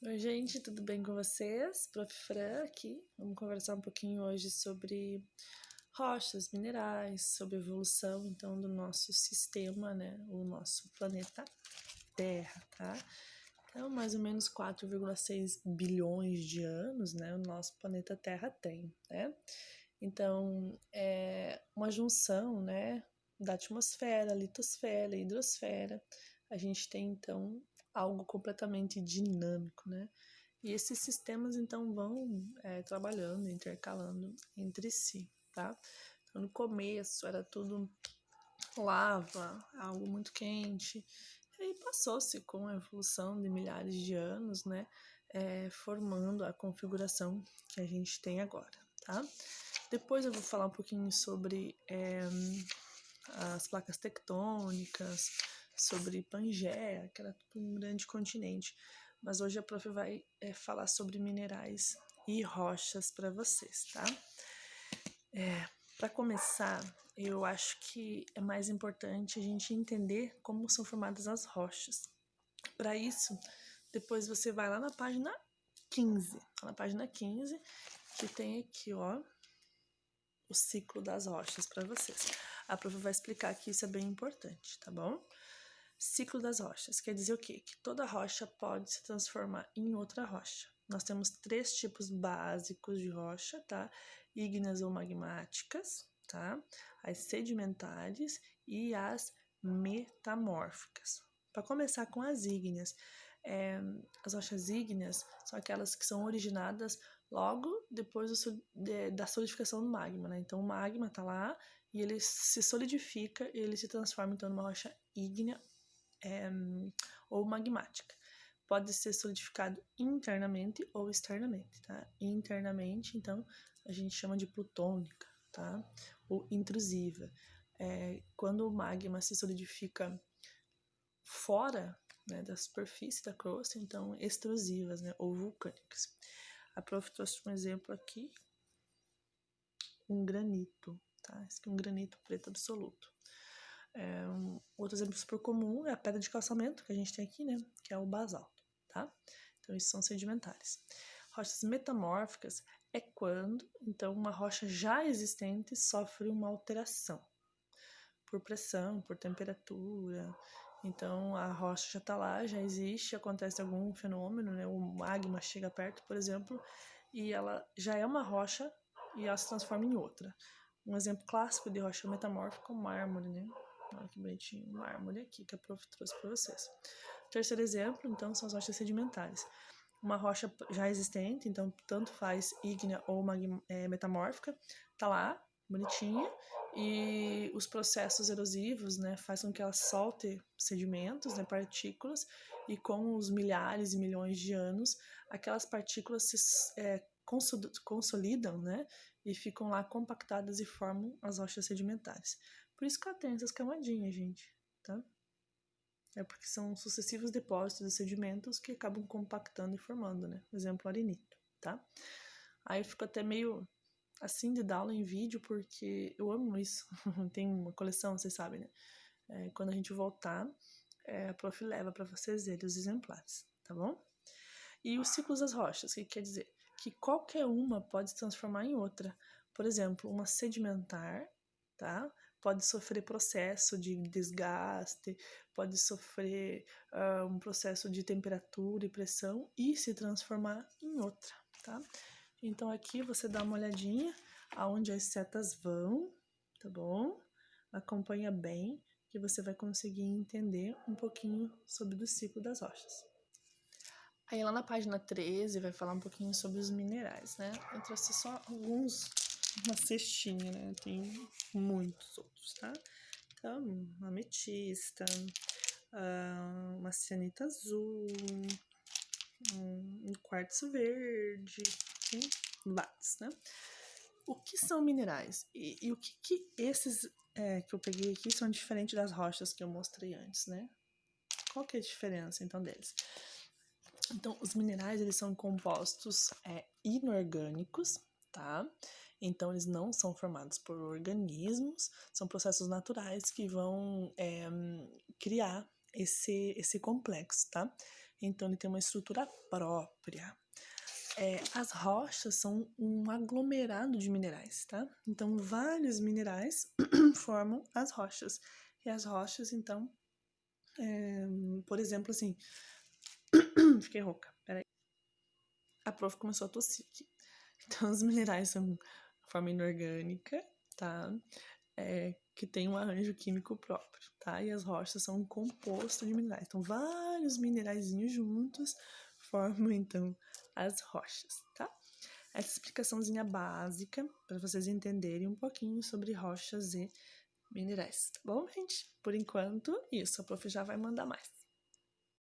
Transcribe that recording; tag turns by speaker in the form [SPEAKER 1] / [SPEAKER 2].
[SPEAKER 1] Oi, gente, tudo bem com vocês? Prof. Fran aqui. Vamos conversar um pouquinho hoje sobre rochas, minerais, sobre a evolução, então, do nosso sistema, né? O nosso planeta Terra, tá? Então, mais ou menos 4,6 bilhões de anos, né? O nosso planeta Terra tem, né? Então, é uma junção, né? Da atmosfera, litosfera, hidrosfera. A gente tem, então, algo completamente dinâmico, né? E esses sistemas, então, vão trabalhando, intercalando entre si, tá? Então, no começo era tudo lava, algo muito quente, e aí passou-se com a evolução de milhares de anos, né? Formando a configuração que a gente tem agora, tá? Depois eu vou falar um pouquinho sobre as placas tectônicas, sobre Pangeia, que era tudo um grande continente. Mas hoje a prof vai falar sobre minerais e rochas para vocês, tá? Para começar, eu acho que é mais importante a gente entender como são formadas as rochas. Para isso, depois você vai lá na página 15. Na página 15, que tem aqui, ó, o ciclo das rochas para vocês. A prof vai explicar que isso é bem importante, tá bom? Ciclo das rochas quer dizer o quê? Que toda rocha pode se transformar em outra rocha. Nós temos 3 tipos básicos de rocha, tá? Ígneas ou magmáticas, tá? As sedimentares e as metamórficas. Para começar com as ígneas, as rochas ígneas são aquelas que são originadas logo depois da solidificação do magma, né? Então o magma está lá e ele se solidifica e ele se transforma então numa rocha ígnea ou magmática. Pode ser solidificado internamente ou externamente, tá? Internamente, então, a gente chama de plutônica, tá? Ou intrusiva. Quando o magma se solidifica fora, né, da superfície da crosta, então, extrusivas, né, ou vulcânicas. A prof trouxe um exemplo aqui, um granito, tá? Esse aqui é um granito preto absoluto. Outro exemplo super comum é a pedra de calçamento, que a gente tem aqui, né? Que é o basalto, tá? Então, isso são sedimentares. Rochas metamórficas é quando, então, uma rocha já existente sofre uma alteração por pressão, por temperatura. Então, a rocha já está lá, já existe, acontece algum fenômeno, né? O magma chega perto, por exemplo, e ela já é uma rocha e ela se transforma em outra. Um exemplo clássico de rocha metamórfica é o mármore, né? Olha que bonitinho, o mármore aqui que a prof trouxe para vocês. Terceiro exemplo, então, são as rochas sedimentares. Uma rocha já existente, então tanto faz ígnea ou metamórfica, tá lá, bonitinha, e os processos erosivos, né, fazem com que ela solte sedimentos, né, partículas, e com os milhares e milhões de anos, aquelas partículas se consolidam, né, e ficam lá compactadas e formam as rochas sedimentares. Por isso que ela tem essas camadinhas, gente, tá? É porque são sucessivos depósitos de sedimentos que acabam compactando e formando, né? Exemplo, arenito, tá? Aí eu fico até meio assim de dar aula em vídeo, porque eu amo isso. Tem uma coleção, vocês sabem, né? Quando a gente voltar, a prof leva para vocês verem os exemplares, tá bom? E os ciclos das rochas, o que quer dizer? Que qualquer uma pode se transformar em outra. Por exemplo, uma sedimentar, tá? Pode sofrer processo de desgaste, pode sofrer um processo de temperatura e pressão e se transformar em outra, tá? Então aqui você dá uma olhadinha aonde as setas vão, tá bom? Acompanha bem que você vai conseguir entender um pouquinho sobre o ciclo das rochas. Aí lá na página 13 vai falar um pouquinho sobre os minerais, né? Eu trouxe só alguns, uma cestinha, né? Tem muitos outros, tá? Então, ametista, uma cianita azul, um quartzo verde, tem vários, né? O que são minerais? E o que esses que eu peguei aqui são diferentes das rochas que eu mostrei antes, né? Qual que é a diferença, então, deles? Então, os minerais, eles são compostos inorgânicos, tá? Então, eles não são formados por organismos, são processos naturais que vão criar esse complexo, tá? então ele tem uma estrutura própria. As rochas são um aglomerado de minerais, tá? Então, vários minerais formam as rochas. E as rochas, então, por exemplo, assim... Fiquei rouca, peraí. A prof começou a tossir aqui. Então, os minerais são forma inorgânica, tá? Que tem um arranjo químico próprio, tá? E as rochas são um composto de minerais. Então, vários mineraizinhos juntos formam, então, as rochas, tá? Essa explicaçãozinha básica para vocês entenderem um pouquinho sobre rochas e minerais, tá bom, gente? Por enquanto, isso. A prof já vai mandar mais.